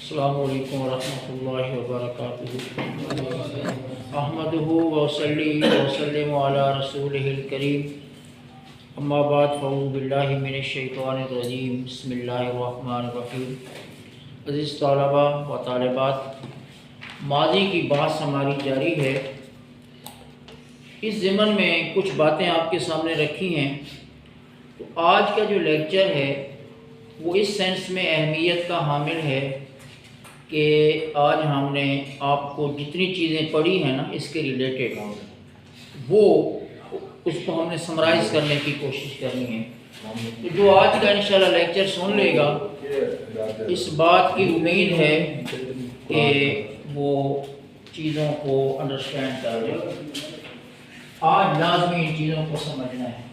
السلام علیکم ورحمۃ اللہ وبرکاتہ۔ احمدہ وصلی وسلم علی رسولہ الکریم، اما بعد فاعوذ باللہ من الشیطان الرجیم، بسم اللہ الرحمن الرحیم۔ عزیز طلباء و طالبات، ماضی کی بحث ہماری جاری ہے۔ اس ضمن میں کچھ باتیں آپ کے سامنے رکھی ہیں۔ تو آج کا جو لیکچر ہے وہ اس سینس میں اہمیت کا حامل ہے کہ آج ہم نے آپ کو جتنی چیزیں پڑھی ہیں نا اس کے ریلیٹڈ وہ اس کو ہم نے سمرائز کرنے کی کوشش کرنی ہے۔ تو جو آج کا انشاءاللہ لیکچر سن لے گا، اس بات کی امید ہے کہ وہ چیزوں کو انڈرسٹینڈ کر لے۔ آج لازمی ان چیزوں کو سمجھنا ہے۔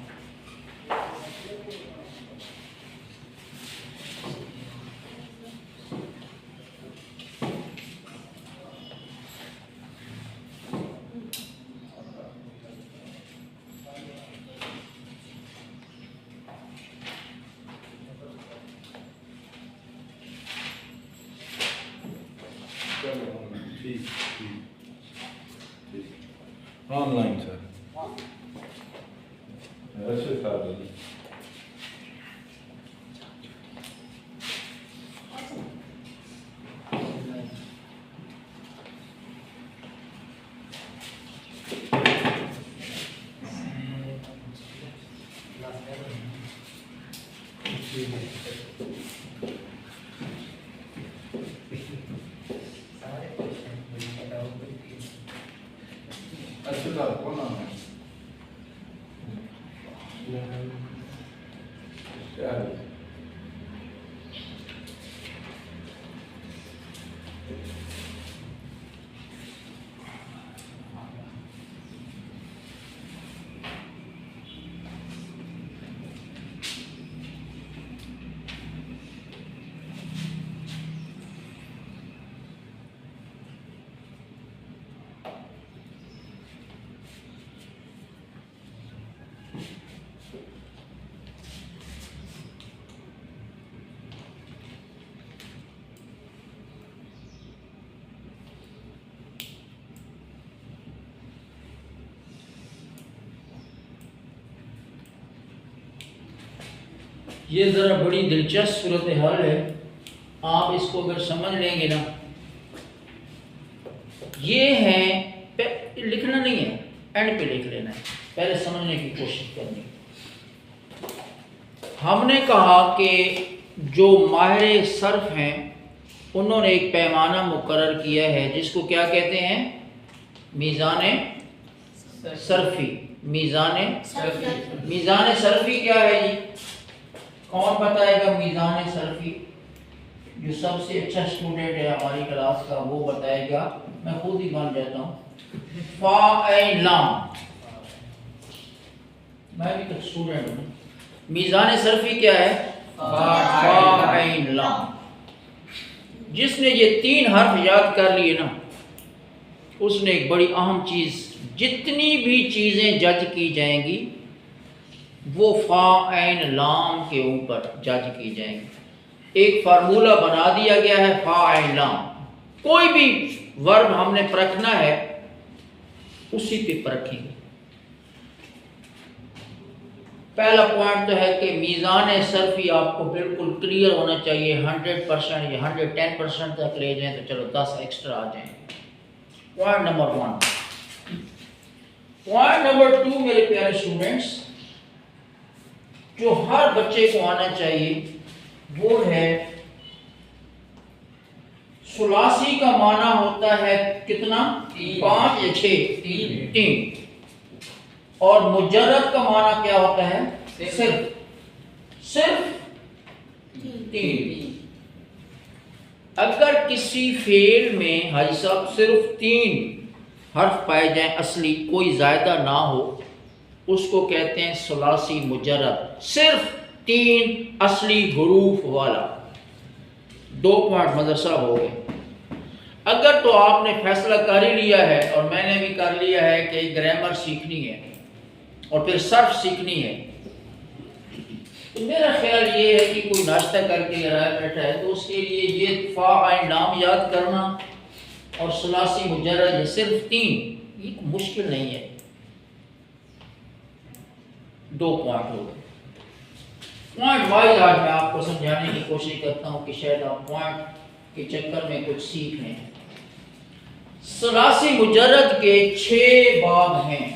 آن لائن سر ایسے تھا یہ ذرا بڑی دلچسپ صورتحال ہے۔ آپ اس کو اگر سمجھ لیں گے نا، یہ ہے لکھنا نہیں ہے، اینڈ پہ لکھ لینا ہے، پہلے سمجھنے کی کوشش کرنی۔ ہم نے کہا کہ جو ماہر صرف ہیں انہوں نے ایک پیمانہ مقرر کیا ہے جس کو کیا کہتے ہیں؟ میزان صرفی۔ میزان صرفی کیا ہے جی؟ کون بتائے گا میزان صرفی؟ جو سب سے اچھا اسٹوڈنٹ ہے ہماری کلاس کا وہ بتائے گا، میں خود ہی بن جاتا ہوں۔ فا عین لام، میں بھی تو اسٹوڈنٹ ہوں۔ میزان صرفی کیا ہے؟ فا عین لام۔ جس نے یہ 3 حرف یاد کر لیے نا، اس نے ایک بڑی اہم چیز، جتنی بھی چیزیں جج کی جائیں گی وہ فا عین لام کے اوپر جج کی جائیں گی۔ ایک فارمولہ بنا دیا گیا ہے فا عین لام۔ کوئی بھی ورب ہم نے پرکھنا ہے اسی پہ پرکھیں گے۔ پہلا پوائنٹ تو ہے کہ میزان صرفی آپ کو بالکل کلیئر ہونا چاہیے۔ 100% یا 110% تک لے جائیں تو چلو 10 ایکسٹرا آ جائیں۔ Point number 1۔ پوائنٹ نمبر 2 میرے پیارے اسٹوڈنٹس، جو ہر بچے کو آنا چاہیے وہ ہے ثلاثی کا معنی ہوتا ہے کتنا؟ 5 یا 6؟ 3۔ اور مجرد کا معنی کیا ہوتا ہے؟ صرف 3۔ اگر کسی فعل میں حاجی صاحب صرف 3 حرف پائے جائیں اصلی، کوئی زائدہ نہ ہو، اس کو کہتے ہیں ثلاثی مجرد، صرف 3 اصلی حروف والا۔ 2 پوائنٹ مدر صاحب ہو گئے۔ اگر تو آپ نے فیصلہ کر ہی لیا ہے اور میں نے بھی کر لیا ہے کہ گرامر سیکھنی ہے اور پھر صرف سیکھنی ہے، تو میرا خیال یہ ہے کہ کوئی ناشتہ کر کے آیا بیٹھا ہے تو اس کے لیے یہ فا عین لام یاد کرنا اور ثلاثی مجرد یہ صرف 3 یہ مشکل نہیں ہے. 2 پوائنٹ ہو گئے. پوائنٹ وائز آج میں آپ کو سمجھانے کی کوشش کرتا ہوں کہ شاید آپ پوائنٹ کے چکر میں کچھ سیکھ لیں. ثلاثی مجرد کے 6 باب ہیں.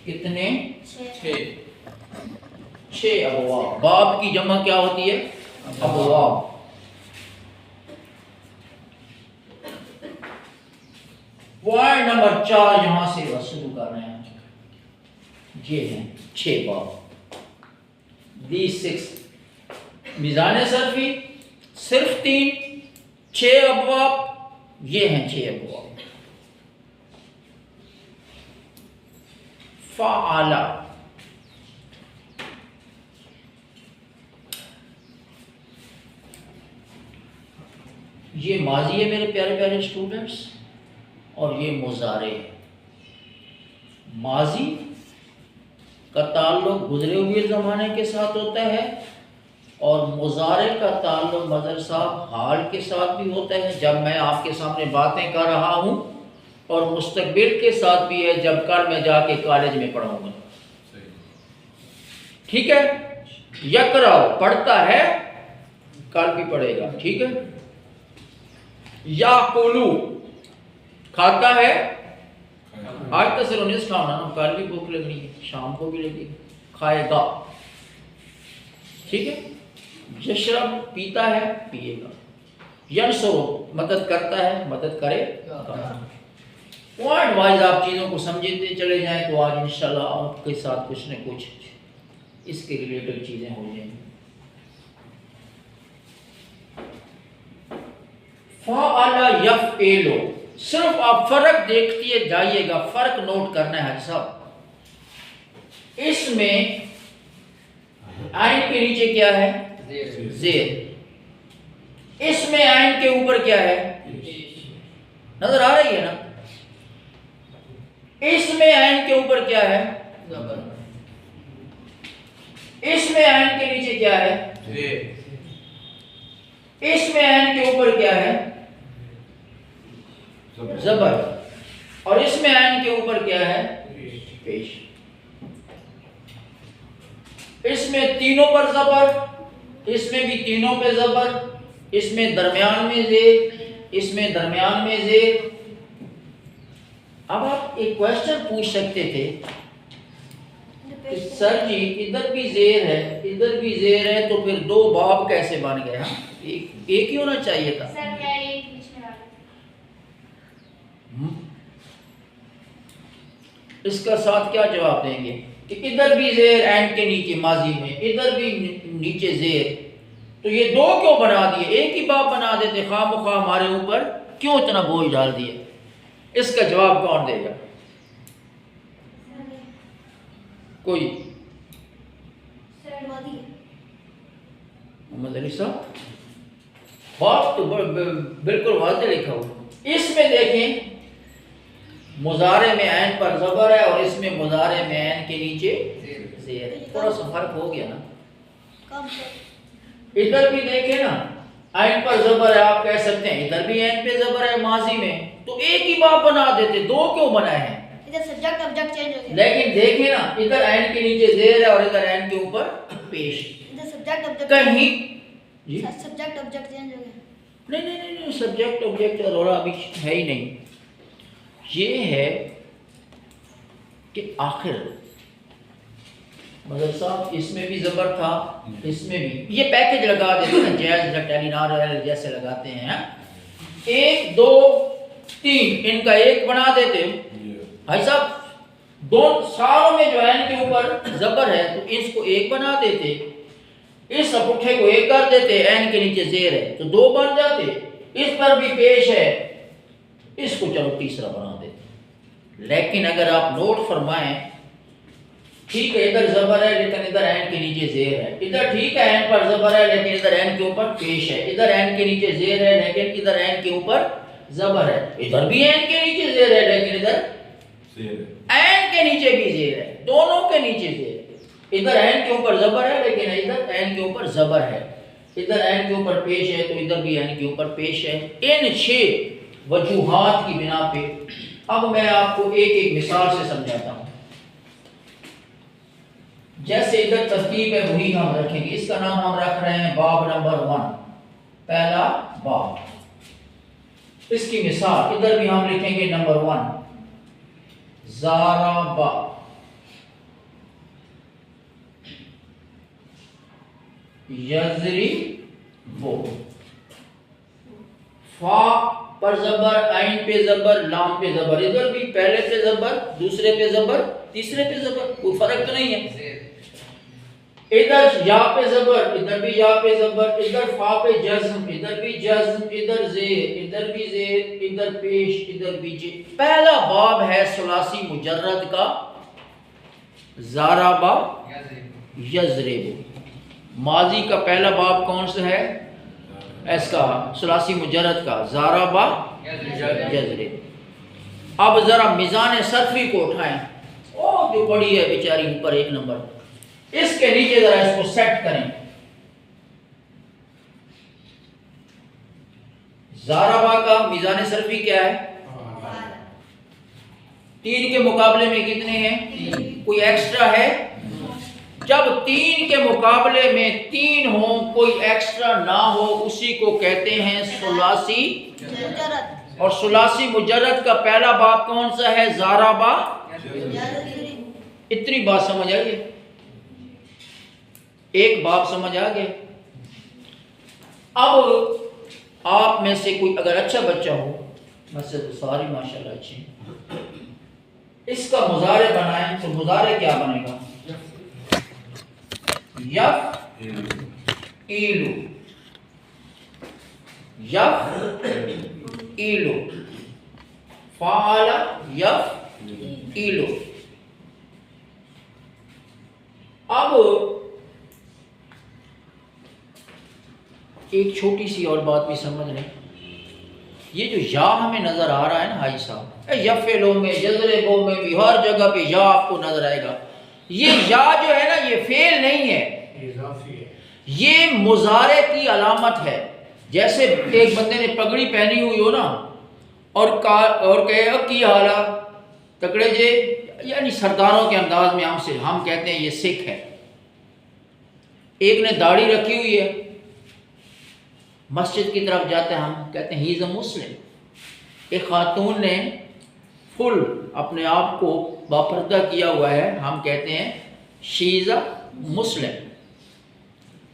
کتنے؟ 6 ابواب. باب کی جمع کیا ہوتی ہے؟ ابواب. پوائنٹ نمبر 4 یہاں سے شروع کر رہے ہیں. یہ ہیں 6 باب. These 6 میزان صرفی صرف 3 6 ابواب. یہ ہیں 6 ابواب. فعلا یہ ماضی ہے میرے پیارے پیارے اسٹوڈنٹس اور یہ مضارع ہے. ماضی کا تعلق گزرے ہوئے زمانے کے ساتھ ہوتا ہے اور مضارع کا تعلق مظہر صاحب حال کے ساتھ بھی ہوتا ہے جب میں آپ کے سامنے باتیں کر رہا ہوں اور مستقبل کے ساتھ بھی ہے جب کل میں جا کے کالج میں پڑھوں گا. ٹھیک ہے. یقرأ پڑھتا ہے کل بھی پڑھے گا. ٹھیک ہے. یاکلو کھاتا ہے. آج تو صرف 19 کھانا نا کل بھی بھوک لگنی ہے شام کو بھی لگے گی. کھائے گا. ٹھیک ہے. یشرب پیتا ہے پیے گا. ینصر مدد کرتا ہے مدد کرے گا. پوائنٹ وائز آپ چیزوں کو سمجھتے چلے جائیں تو آج انشاءاللہ آپ کے ساتھ کچھ نہ کچھ اس کے ریلیٹڈ چیزیں ہو جائیں گی. فعل یفعل صرف آپ فرق دیکھتے جائیے گا. فرق نوٹ کرنا ہے حاجی صاحب. اس میں عین کے نیچے کیا ہے؟ زیر. اس میں عین کے اوپر کیا ہے؟ نظر آ رہی ہے نا. اس میں عین کے اوپر کیا ہے؟ زبر. اس میں عین کے نیچے کیا ہے؟ اس میں عین کے اوپر کیا ہے؟ زبر. اور اس میں عین کے اوپر کیا ہے؟ پیش. اس میں تینوں پر زبر. اس میں بھی تینوں پہ زبر. اس میں درمیان میں زیر. اس میں درمیان میں زیر. اب آپ ایک کوشچن پوچھ سکتے تھے کہ سر جی ادھر بھی زیر ہے ادھر بھی زیر ہے تو پھر 2 باب کیسے بن گئے؟ ہاں ایک ہی ہونا چاہیے تھا. اس کا ساتھ کیا جواب دیں گے کہ ادھر بھی زیر عین کے نیچے ماضی میں ادھر بھی نیچے زیر تو یہ 2 کیوں بنا دیے؟ ایک ہی باب بنا دیتے. خواہ مخواہ ہمارے اوپر کیوں اتنا بوجھ ڈال دیا؟ اس کا جواب کون دے گا؟ کوئی؟ محمد علی صاحب بات تو بالکل واضح لکھا ہوا. اس میں دیکھیں مضارع میں عین پر زبر ہے اور اس میں مضارع میں عین کے نیچے زیر ہے. تھوڑا سا فرق ہو گیا نا. ادھر بھی دیکھیں نا عین پر زبر ہے آپ کہہ سکتے ہیں ادھر بھی عین پہ زبر ہے ماضی میں تو ایک ہی باب بنا دیتے. 2 کیوں بنائے ہیں؟ ادھر سبجیکٹ آبجیکٹ چینج ہو گیا. لیکن دیکھیں نا ادھر عین کے نیچے زیر ہے اور ادھر عین کے اوپر پیش. ادھر سبجیکٹ آبجیکٹ کہیں جی سبجیکٹ آبجیکٹ چینج ہو گیا. نہیں سبجیکٹ آبجیکٹ رولا ابھی ہے ہی نہیں. یہ ہے کہ آخر مطلب صاحب اس میں بھی زبر تھا اس میں بھی. یہ پیکج لگا دیتے ہیں جیز ٹیلی نار جیسے لگاتے ہیں 1 2 3 ان کا ایک بنا دیتے. بھائی صاحب 2 ساروں میں جو ہے ان کے اوپر زبر ہے تو اس کو ایک بنا دیتے. اس پٹھے کو ایک کر دیتے. عین کے نیچے زیر ہے تو 2 بن جاتے. اس پر بھی پیش ہے اس کو چلو تیسرا بنا دیتے. لیکن اگر آپ نوٹ فرمائیں ٹھیک ہے ادھر زبر ہے لیکن ادھر عین کے نیچے زیر ہے. ادھر ٹھیک ہے عین پر زبر ہے لیکن ادھر عین کے اوپر پیش ہے. ادھر عین کے نیچے زیر ہے لیکن ادھر عین کے اوپر زبر ہے. ادھر بھی عین کے نیچے زیر ہے لیکن ادھر عین کے نیچے بھی زیر ہے. دونوں کے نیچے زیر ہے. ادھر عین کے اوپر زبر ہے لیکن ادھر عین کے اوپر زبر ہے، ادھر عین کے اوپر پیش ہے تو ادھر بھی عین کے اوپر پیش ہے۔ ان 6 وجوہات کی بنا پہ اب میں آپ کو ایک ایک مثال سے سمجھاتا ہوں۔ جیسے ادھر ترتیب ہے وہی ہم رکھیں گے، اس کا نام ہم رکھ رہے ہیں باب نمبر 1، پہلا باب۔ اس کی مثال ادھر بھی ہم لکھیں گے نمبر 1، ضرب، یضرب، فا پر زبر، عین پہ زبر، لام پہ زبر، ادھر بھی پہلے پہ زبر، دوسرے پہ زبر، تیسرے پہ زبر، کوئی فرق تو نہیں ہے۔ ادھر یا پہ زبر، ادھر بھی یا پہ زبر، ادھر فا پہ جزم، ادھر بھی جزم، ادھر زیر، ادھر بھی زیر، ادھر پیش، ادھر بھی جے۔ پہلا باب ہے ثلاثی مجرد کا، ضرب، یضرب۔ ماضی کا پہلا باب کون سا ہے؟ اس کا ثلاثی مجرد کا، ضرب، یضرب۔ اب ذرا میزان صرفی کو اٹھائیں، او جو پڑی ہے بیچاری اوپر 1 نمبر، اس کے نیچے ذرا اس کو سیٹ کریں۔ ضربہ کا میزان صرفی کیا ہے؟ 3 کے مقابلے میں کتنے ہیں؟ کوئی ایکسٹرا ہے؟ جب 3 کے مقابلے میں 3 ہوں، کوئی ایکسٹرا نہ ہو، اسی کو کہتے ہیں ثلاثی مجرد، اور ثلاثی مجرد کا پہلا باب کون سا ہے؟ ضربہ۔ اتنی بات سمجھ آئی ہے؟ ایک باب سمجھ آ گیا۔ اب آپ میں سے کوئی اگر اچھا بچہ ہو، ویسے تو ساری ماشاءاللہ اچھے ہیں، اس کا مضارع بنائیں تو مضارع کیا بنے گا؟ یفعل، یفعل، فعل، یفعل۔ اب ایک چھوٹی سی اور بات بھی سمجھ لیں، یہ جو یا ہمیں نظر آ رہا ہے نا حاجی صاحب، یفعلوں میں، یضربوں میں بھی ہر جگہ پہ یا آپ کو نظر آئے گا۔ یہ یا جو ہے نا، یہ فعل نہیں ہے، یہ مضارع کی علامت ہے۔ جیسے ایک بندے نے پگڑی پہنی ہوئی ہو نا اور کہے کی حالا تکڑے جے، یعنی سرداروں کے انداز میں ہم کہتے ہیں یہ سکھ ہے۔ ایک نے داڑھی رکھی ہوئی ہے، مسجد کی طرف جاتے ہیں، ہم کہتے ہیں ہی از اے مسلم۔ ایک خاتون نے فل اپنے آپ کو باپردہ کیا ہوا ہے، ہم کہتے ہیں شی از اے مسلم۔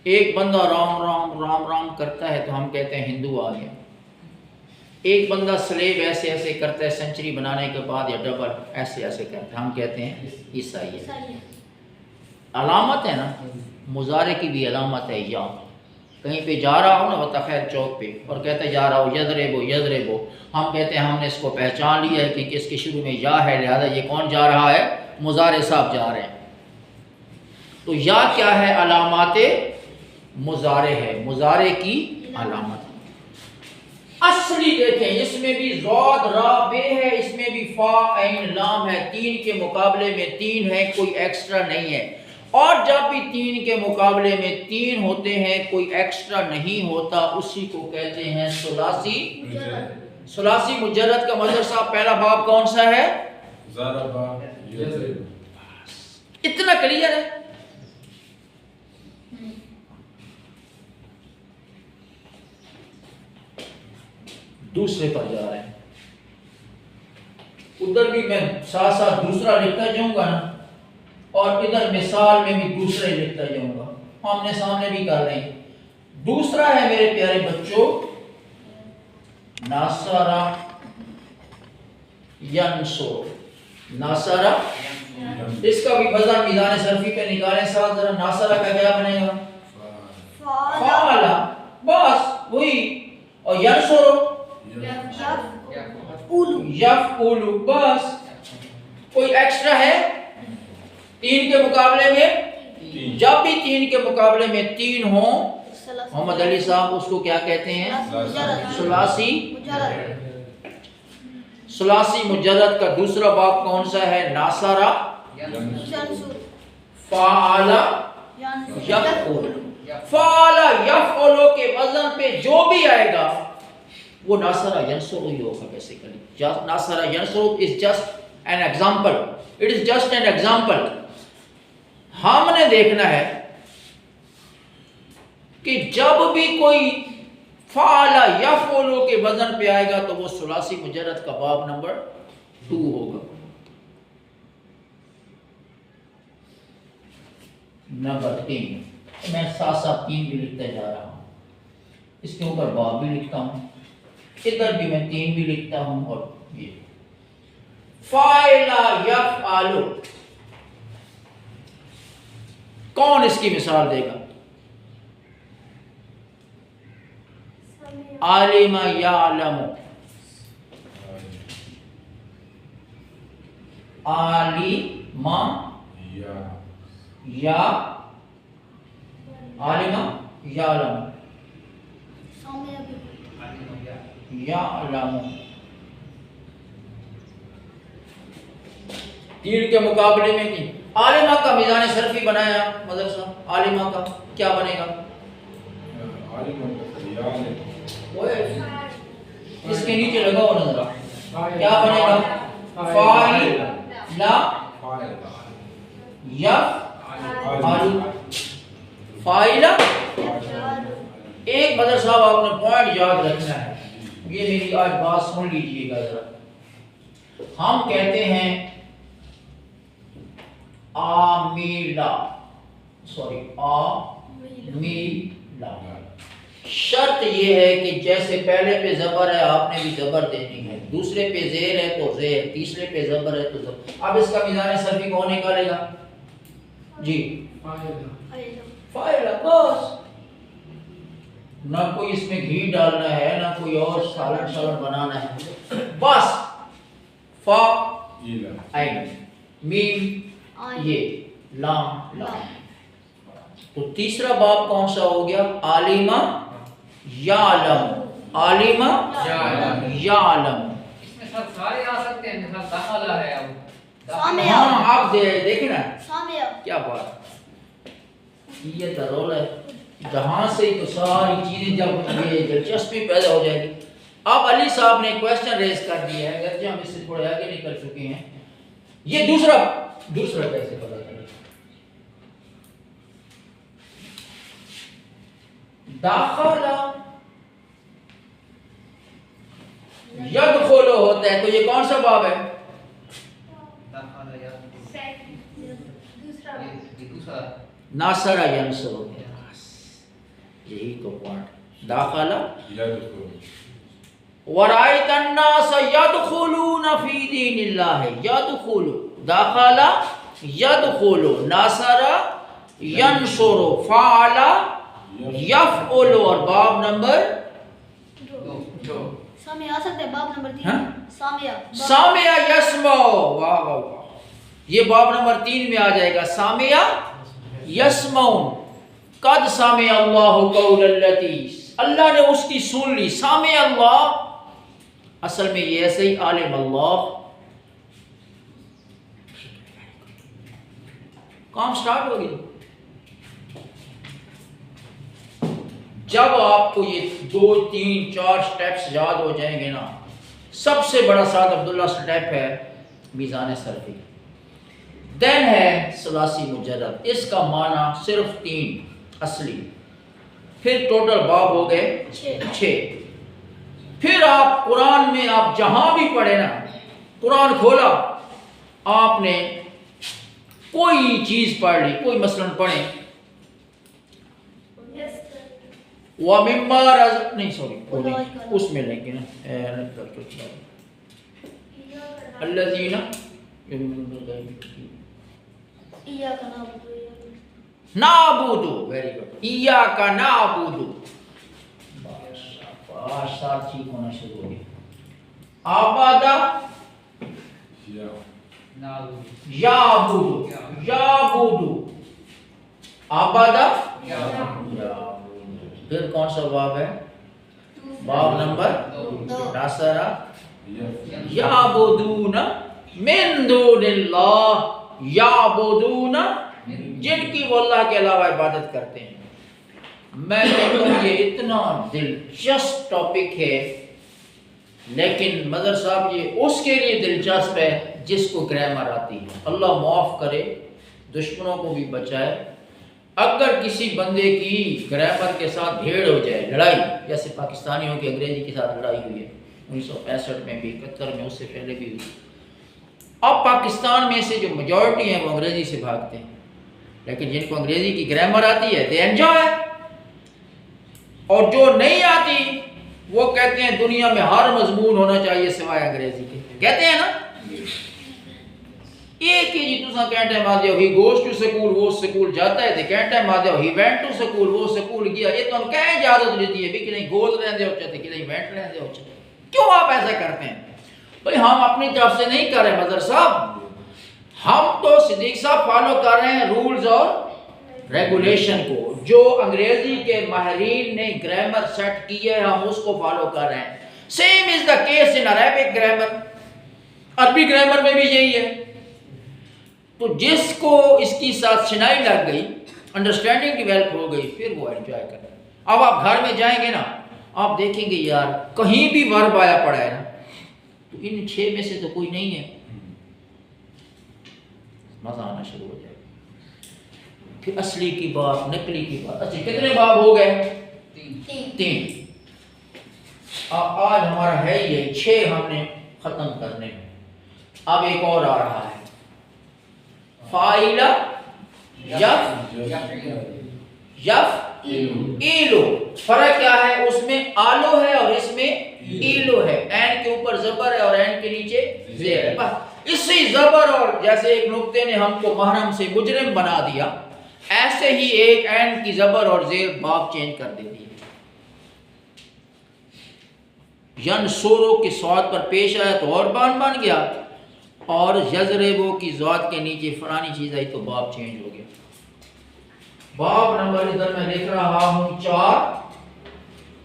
ایک بندہ رام رام رام رام کرتا ہے تو ہم کہتے ہیں ہندو آ گیا۔ ایک بندہ سلیب ایسے ایسے کرتا ہے سینچری بنانے کے بعد، یا ڈبل ایسے ایسے کرتا ہے، ہم کہتے ہیں عیسائی ہے۔ علامت ہے نا، مضارع کی بھی علامت ہے یا۔ کہیں پہ جا رہا ہو نا بتخیر چوک پہ اور کہتا ہے جا رہا ہو یضربو یضربو، ہم کہتے ہیں ہم نے اس کو پہچان لیا ہے کہ اس کے شروع میں یا ہے، لہذا یہ کون جا رہا ہے؟ مضارع صاحب جا رہے ہیں۔ تو یا کیا ہے؟ علامات مضارع ہے، مضارع کی علامت۔ اصلی دیکھیں، اس میں بھی ضاد را بے ہے، اس میں بھی فا عین لام ہے، 3 کے مقابلے میں 3 ہے، کوئی ایکسٹرا نہیں ہے۔ اور جب بھی 3 کے مقابلے میں 3 ہوتے ہیں، کوئی ایکسٹرا نہیں ہوتا، اسی کو کہتے ہیں ثلاثی۔ ثلاثی مجرد کا مظہر صاحب پہلا باب کون سا ہے؟ ضرب، یضرب۔ اتنا کلیئر ہے۔ دوسرے پر جا رہے ہیں، ادھر بھی میں ساتھ ساتھ دوسرا لکھتا جاؤں گا نا، اور ادھر مثال میں بھی دوسرے لکھتا جاؤں گا، آمنے سامنے بھی کر رہے ہیں۔ دوسرا ہے میرے پیارے بچوں، ناصرہ ینصر، ناصرہ، اس کا بھی وزن میزان صرفی پہ نکالیں ساتھ ذرا۔ ناصرہ کا کیا بنے گا؟ فعل، بس وہی، اور ینصر یفعل، بس۔ کوئی ایکسٹرا ہے 3 کے مقابلے میں؟ جب بھی 3 کے مقابلے میں 3 ہوں، محمد علی صاحب اس کو کیا کہتے ہیں؟ ثلاثی۔ ثلاثی مجرد کا دوسرا باب کون سا ہے؟ ناصرہ، فعل یفعل، فعل یفعل کے وزن پہ جو بھی آئے گا وہ ناصر ینصر ہی ہوگا بیسیکلی. ناصر ینصر is just an example. It is just an example. ہم نے دیکھنا ہے کہ جب بھی کوئی فعل یفعل کے وزن پہ آئے گا تو وہ ثلاثی مجرد کا باب نمبر 2 ہوگا. نمبر 3 میں ساتھ ساتھ 3 بھی لکھتا جا رہا ہوں، اس کے اوپر باب بھی لکھتا ہوں، ادھر بھی میں 3 بھی لکھتا ہوں. اور یہ فاعل یفعل، کون اس کی مثال دے گا؟ عالم یعلم، عالم یا عالم یعلم، یعلم. تین کے مقابلے میں کی عالمہ کا میزان صرفی بنایا مدرسہ، عالمہ کا کیا بنے گا؟ اس کے نیچے لگاؤ نظر، کیا بنے گا؟ فاعل یفعل، فاعل. ایک بدر صاحب آپ نے پوائنٹ یاد رکھنا ہے، یہ میری آج بات سن لیجئے گا ذرا. ہم کہتے ہیں عاملہ، سوری عاملہ. شرط یہ ہے کہ جیسے پہلے پہ زبر ہے آپ نے بھی زبر دینی ہے، دوسرے پہ زیر ہے تو زیر، تیسرے پہ زبر ہے تو زبر. اب اس کا میزان صرفی کون نکالے گا؟ جی فاعل. بس نہ کوئی اس میں گھی ڈالنا ہے، نہ کوئی اور سالن بنانا ہے، بس فا عین میم یہ لام لام. تو تیسرا باب کون سا ہو گیا؟ عالم یعلم، عالم یعلم. اس میں سب سارے آ سکتے ہیں، مثلا دخل ہے اب ہاں آپ دیکھیں نا سامع. کیا بات، یہ ضرور ہے جہاں سے تو ساری چیزیں جب یہ دلچسپی پیدا ہو جائے گی. اب علی صاحب نے کویسچن ریز کر دیا ہے، اگرچہ ہم اس سے تھوڑے آگے نکل چکے ہیں. یہ دوسرا کیسے پتا چلے؟ داخل یدخل ہوتا ہے تو یہ کون سا باب ہے؟ دخل یا دوسرا ناصر ینصر ہوتا ہے. یہی تو پوائنٹ. داخل ورأیت الناس یدخلون فی دین اللہ، یدخل داخل یدخل، ناصر ینصر، فعل یفعل. اور باب نمبر سامع آ سکتے ہیں، باب نمبر 3 ہاں؟ سامع. سامع یسمع، واہ واہ واہ، یہ باب نمبر 3 میں آ جائے گا. سامع یسمع، قد سامع اللہ قول التی، اللہ نے اس کی سن لی. سامع اللہ اصل میں یہ ایسے ہی عالم اللہ. کام سٹارٹ ہو گئی. جب آپ کو یہ 2 3 4 سٹیپس یاد ہو جائیں گے نا، سب سے بڑا سعد عبداللہ سٹیپ ہے میزان صرفی، دین ہے ثلاثی مجرد. اس کا معنی صرف 3 اصلی، پھر ٹوٹل باب ہو گئے 6. پھر آپ قرآن میں آپ جہاں بھی پڑھے نا، قرآن کھولا آپ نے کوئی چیز پڑھ لی، کوئی مثلاً پڑھیں وَمِمَّا رَزَقْنَاهُمْ، نہیں سوری اس میں لیں گے نا، الَّذِينَ ایاک نعبد، ویری گڈ، ایاک نعبد. بس ساتھ ٹھیک ہونا شروع ہو گیا. عبادہ یعبد، یعبد، عبادہ یعبد. پھر کون سا باب ہے؟ باب نمبر 2. ناصر یعبدون من دون اللہ، یعبدون جن کی وہ اللہ کے علاوہ عبادت کرتے ہیں. میں کہتا ہوں یہ اتنا دلچسپ ٹاپک ہے، لیکن مظہر صاحب یہ اس کے لیے دلچسپ ہے جس کو گرامر آتی ہے. اللہ معاف کرے، دشمنوں کو بھی بچائے. اگر کسی بندے کی گرامر کے ساتھ بھیڑ ہو جائے، لڑائی، جیسے پاکستانیوں کی انگریزی کے ساتھ لڑائی ہوئی ہے 1965 میں بھی، 71 میں، اس سے پہلے بھی ہوئی. اب پاکستان میں سے جو میجورٹی ہیں وہ انگریزی سے بھاگتے ہیں، لیکن جن کو انگریزی کی گرامر آتی ہے دے انجوائے، اور جو نہیں آتی وہ کہتے ہیں دنیا میں ہر مضمون ہونا چاہیے سوائے انگریزی کے. کہتے ہیں نا ایک ہی جی تساں کہن ٹائم آ دیو ہی گوز ٹو سکول، وہ سکول جاتا ہے. تے کہن ٹائم آ دیو ہی وینٹ ٹو سکول، وہ سکول گیا. یہ تو ہم کہیں اجازت دیتی ہے بھی کہ نہیں گوز رہندے ہو چاہتے کہ نہیں وینٹ رہندے ہو چاہتے. کیوں آپ ایسا کرتے ہیں بھئی؟ ہم اپنی طرف سے نہیں کر رہے مظہر صاحب، ہم تو صدیق صاحب فالو کر رہے ہیں رولز اور ریگولیشن کو. جو انگریزی کے ماہرین نے گرامر سیٹ کی ہے ہم اس کو فالو کر رہے ہیں. Same is the case in Arabic grammar, عربی گرامر میں بھی یہی ہے. تو جس کو اس کی ساتھ شنائی لگ گئی، انڈرسٹینڈنگ ڈیولپ ہو گئی، پھر وہ انجوائے کریں. اب آپ گھر میں جائیں گے نا، آپ دیکھیں گے یار کہیں بھی ورب آیا پڑا ہے نا، تو ان 6 میں سے تو کوئی نہیں ہے، مزہ آنا شروع ہو جائے. پھر اصلی کی بات، نقلی کی بات. اچھا کتنے باب ہو گئے؟ 3. آج ہمارا ہے یہ 6 ہم نے ختم کرنے ہیں. اب ایک اور آ رہا ہے، فاعل یفعلو. فرق کیا ہے؟ اس میں آلو ہے اور اس میں ایلو ہے. این کے اوپر زبر ہے اور این کے نیچے زیر ہے. بس اسی زبر، اور جیسے ایک نقطے نے ہم کو محرم سے مجرم بنا دیا، ایسے ہی ایک این کی زبر اور زیر باب چینج کر دیتی ہے. ینصرو کی صاد پر پیش آیا تو اور بان بن گیا، اور یضربو کی ذات کے نیچے فلانی چیز آئی تو باب چینج ہو گیا. باب نمبر ادھر میں لکھ رہا ہوں 4،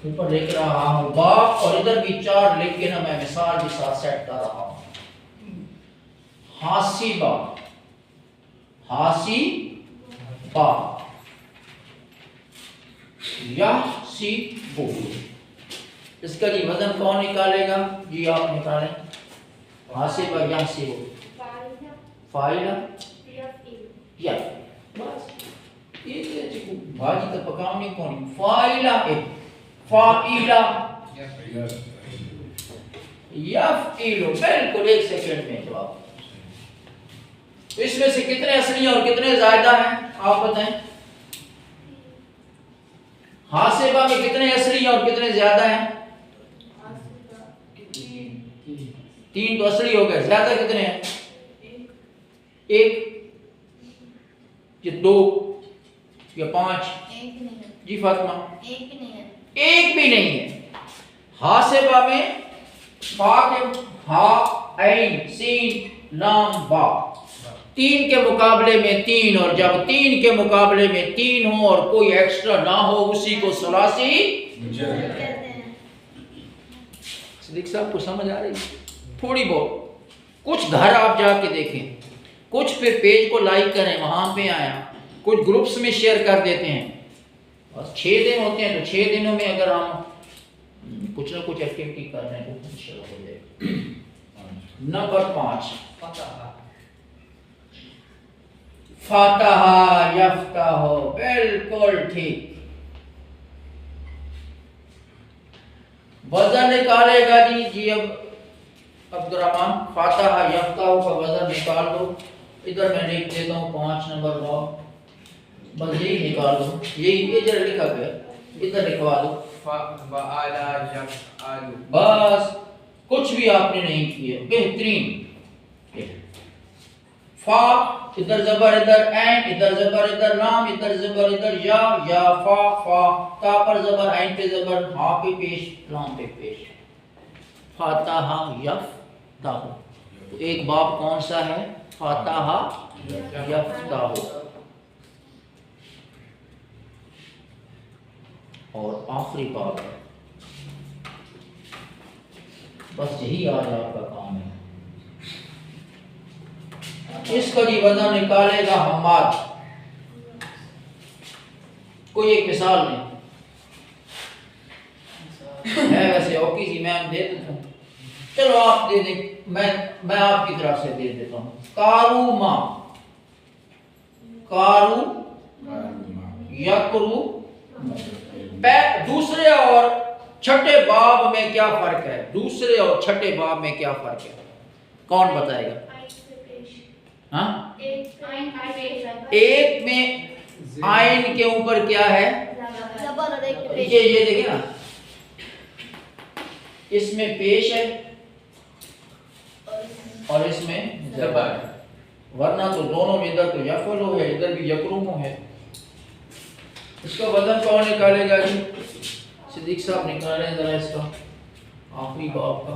اوپر لکھ رہا ہوں باب، اور ادھر بھی 4 لکھ کے نا میں مثال بھی ساتھ سیٹ کر رہا ہوں. حاسبہ، حاسبہ، یحسبو. اس کا جی وزن کون نکالے گا؟ جی آپ نکالیں. حاسبہ یحسبو، فاعل یا بس یہ بھاجی تو پکاؤنی کون؟ فاعل فاعل یفعل. بالکل 1 سیکنڈ میں جواب. اس میں سے کتنے اصلی اور کتنے زائدہ ہیں آپ بتائیں؟ حاسبہ میں کتنے اصلی اور کتنے زیادہ ہیں؟ 3 تو اصلی ہو گئے، زیادہ کتنے ہیں؟ 1 یا 2 یا 5؟ جی فاطمہ 1 بھی نہیں ہے. حاسبہ میں فا کے ہا عین سین لام با 3 کے مقابلے میں 3، اور جب 3 کے مقابلے میں 3 ہو اور کوئی ایکسٹرا نہ ہو اسی کو ثلاثی کہتے ہیں. صدیق صاحب کو سمجھ آ رہی ہے؟ تھوڑی بہت. کچھ گھر آپ جا کے دیکھیں، کچھ پھر پیج کو لائک کریں، وہاں پہ آیا، کچھ گروپس میں شیئر کر دیتے ہیں. بس 6 دن ہوتے ہیں تو 6 دنوں میں اگر ہم کچھ نہ کچھ ایکٹیویٹی کر رہے ہیں تو انشاءاللہ ہو جائے گا. نمبر 5 فاتحہ یفتح. بالکل ٹھیک. وزن نکالے گا جی اب عبد الرحمن فاتحہ یفتح کا وزن نکال دو. ادھر میں لکھ دیتا ہوں 5 نمبر باب، بس یہی نکال دو. یہی ادھر لکھا گیا، ادھر لکھوا دو. بس کچھ بھی آپ نے نہیں کیا، بہترین. فا ادھر زبر ادھر عین، ادھر زبر ادھر لام، ادھر زبر ادھر یا فا فا، تا پر زبر عین پہ زبر، ہا پہ پیش لام پہ پیش. فاتحہ یفتح. تو ایک باب کون سا ہے؟ فاتحہ یفتح. اور آخری باب ہے. بس یہی آج آپ کا کام ہے. اس کا جی وزن نکالے گا حماد. کوئی ایک مثال میں ہے ویسے اوکی سی میں دے دیتا ہوں، چلو آپ دے دیں، میں آپ کی طرف سے دے دیتا ہوں. کاروما، کارو یکرو. دوسرے اور چھٹے باب میں کیا فرق ہے؟ دوسرے اور چھٹے باب میں کیا فرق ہے؟ کون بتائے گا؟ ہاں، ایک میں آئین کے اوپر کیا ہے؟ یہ دیکھیں نا، اس میں پیش ہے اور اس میں زبر ہے، ورنہ تو دونوں میں ادھر تو یفلو ہے، ادھر بھی یکرمو ہے. اس کا وزن کون نکالے گا جی؟ صدیق صاحب نکالیں ذرا اس کا آخری باب کا.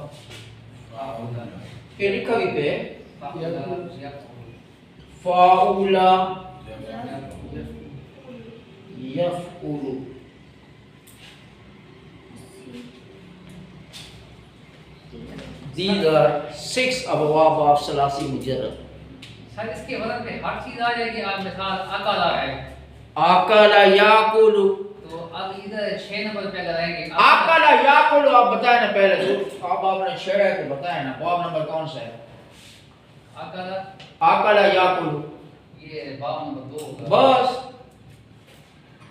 یہ لکھا بھی پہ فاؤلا یفعلو. These are 6 ابواب of ثلاثی مجرد. سر اس کے وزن پہ ہر چیز آ جائے گی. آپ مثال اکالا ہے، آکالا یاکلو، تو اب ادھر 6 نمبر پہ لگائیں گے. آکالا یاکلو. آپ بتائیں نا پہلے تو آپ نے چھیڑا ہے تو بتائیں نا باب نمبر کون سا ہے؟ اکالا، آکالا یاکلو. یہ باب نمبر 2 ہوگا. بس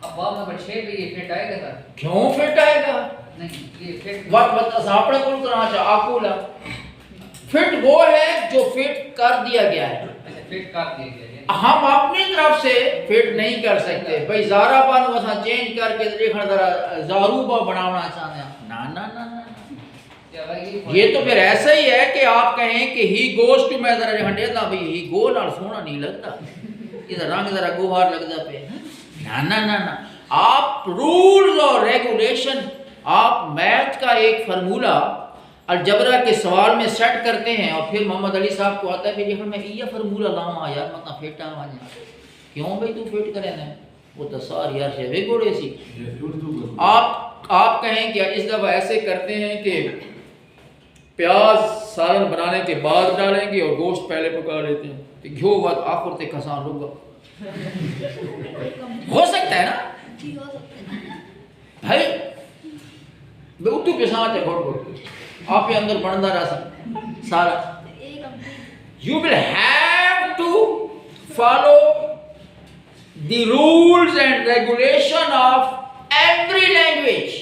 اب باب نمبر 6 پہ یہ فٹ آئے گا سر؟ کیوں فٹ آئے گا؟ نہیں، یہ فٹ وقت بتا ساپڑے کون کرنا چاہا آکولا. فٹ وہ ہے جو فٹ کر دیا گیا ہے، فٹ کر دیا گیا ہے. ہم اپنی طرف سے فٹ نہیں کر سکتے. بھئی زارا بانو اساں چینج کر کے دیکھنا ذرا زاروبا بنانا چاہتے ہیں. نا نا نا نا، یہ تو پھر ایسا ہی ہے کہ آپ کہیں کہ ہی گوز ٹو، میں ذرا ہنڈے تھا بھئی ہی گو نال سونا نہیں لگتا، ادھر رنگ ذرا گوہار لگتا پہ. نا نا نا نا، آپ رولز اور ریگولیشن، آپ میتھ کا ایک فرمولہ الجبرا کے سوال میں سیٹ کرتے ہیں اور پھر محمد علی صاحب کو آتا ہے کہ میں یہ فرمولہ لاؤں یار مطلب فٹ آ جائے. کیوں بھائی تو فٹ کرے نا وہ تو ساری یار شے گوڑے سی. آپ کہیں کہ اس دفعہ ایسے کرتے ہیں کہ پیاز سالن بنانے کے بعد ڈالیں گے اور گوشت پہلے پکا لیتے ہیں کہ گھیو بات آخر تے کھسان ہوگا. ہو سکتا ہے نا بھائی، بے اتو کے ساتھ ہے گھوڑ گھوڑ آپ کے اندر بڑھنا رہا سارا. You will have to follow the rules and regulation of every language,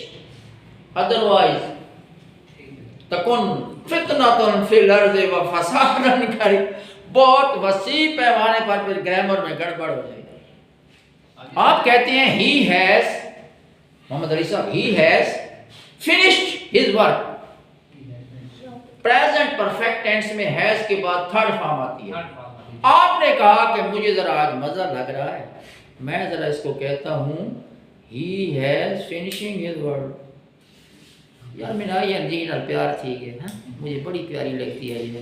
otherwise تکن فتنۃ فی الارض و فساد کبیر. بہت وسیع پیمانے پر پھر گرامر میں گڑبڑ ہو جائے گی. آپ کہتے ہیں he has، محمد علی صاحب he has finished his work. Present perfect tense میں ہیز کے بعد تھرڈ فارم آتی ہے. آپ نے کہا کہ مجھے ذرا آج مزہ لگ رہا ہے، میں ذرا اس کو کہتا ہوں he has finishing his work. یار میرا یہ انجین اور پیار تھی کہ مجھے بڑی پیاری لگتی ہے یہ.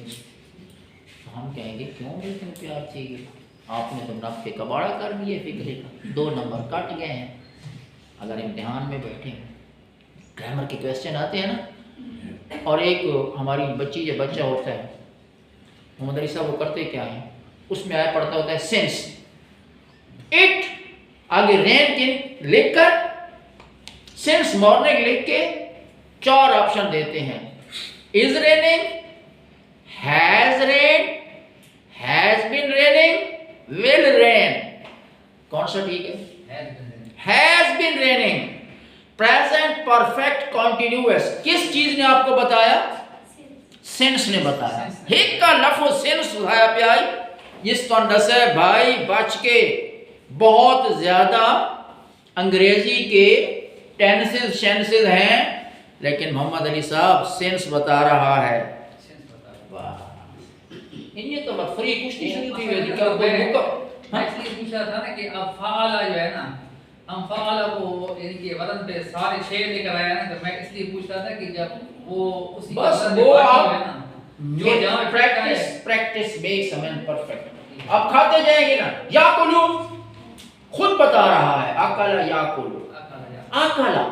ہم کہیں گے کیوں بھی اتنی پیار تھی گی؟ آپ نے تو نف کے کباڑا کر دیے فکرے کا، 2 نمبر کٹ گئے ہیں. اگر امتحان میں بیٹھے گرامر کے کویسچن آتے ہیں نا، اور ایک ہماری بچی یا بچہ ہوتا ہے محمد علی صاحب وہ کرتے کیا ہیں، اس میں آیا پڑھتا ہوتا ہے سینس اٹ، آگے رین کے لکھ کر سینس مارننگ لکھ کے 4 آپشن دیتے ہیں. Is raining, has rain, has been raining, will rain. کون سا ٹھیک ہے؟ Has been raining. Present perfect continuous کس چیز نے آپ کو بتایا؟ سینس نے بتایا. ہک کا لفظ سینس اٹھایا پیائی جس تو اندسے بھائی بچ کے. بہت زیادہ انگریزی کے ٹینسز شینسز ہیں لیکن محمد علی صاحب سینس بتا رہا ہے. واہ، یہ تو مت فری کشتی شروع تھی ویدی کا کوئی مکہ. میں اس لیے پوچھ رہا تھا نا کہ اب فعالہ جو ہے نا، ہم فعالہ کو یعنی کہ وزن پہ سارے 6 لے کر آیا نا، تو میں اس لیے پوچھ رہا تھا کہ جب وہ اسی بس وہ آپ ہے نا جو جہاں practice makes a man perfect. آپ کھاتے جائیں گے نا، یا کلو خود بتا رہا ہے اکلا یا کلو. اکلا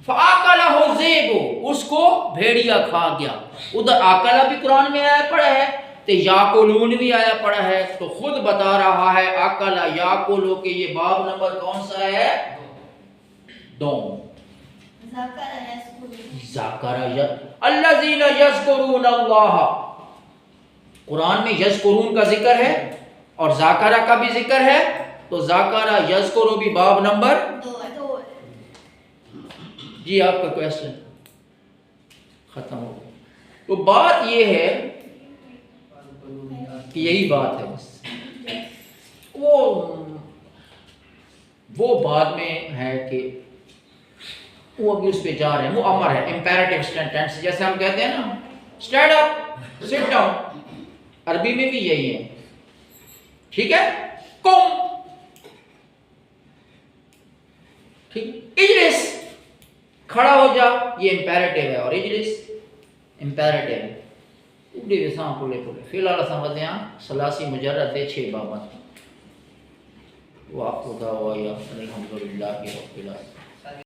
فاکلا ہو زیبو، اس کو بھیڑیا کھا گیا. ادھر اکلا بھی قرآن میں آیا پڑا ہے تو یاکلون بھی آیا پڑا ہے، تو خود بتا رہا ہے اکلا یاکلو کہ یہ باب نمبر کون سا ہے؟ دوم ذکر یذکر ذکر الذین یذکرون اللہ، قرآن میں یذکرون کا ذکر ہے اور ذاکرہ کا بھی ذکر ہے، تو ذاکرہ یذکر بھی باب نمبر 2 جی آپ کا کویسچن ختم ہو گیا۔ تو بات یہ ہے کہ یہی بات ہے بس، وہ بعد میں ہے کہ وہ ابھی اس پہ جا رہے ہیں، وہ امر ہے امپیریٹیو ٹینس، جیسے ہم کہتے ہیں نا اسٹینڈ اپ سٹ ڈاؤن، عربی میں بھی یہی ہے، ٹھیک ہے، قم، ٹھیک، اجلس کھڑا ہو جا، یہ امپیریٹیو ہے، اور اجلس امپیریٹیو ہے۔ اڈی وساں پولے فی الحال سمجھتے ہیں سلاسی مجرد دے 6 بابت، واقع دعوایا الحمدللہ رب العالمین۔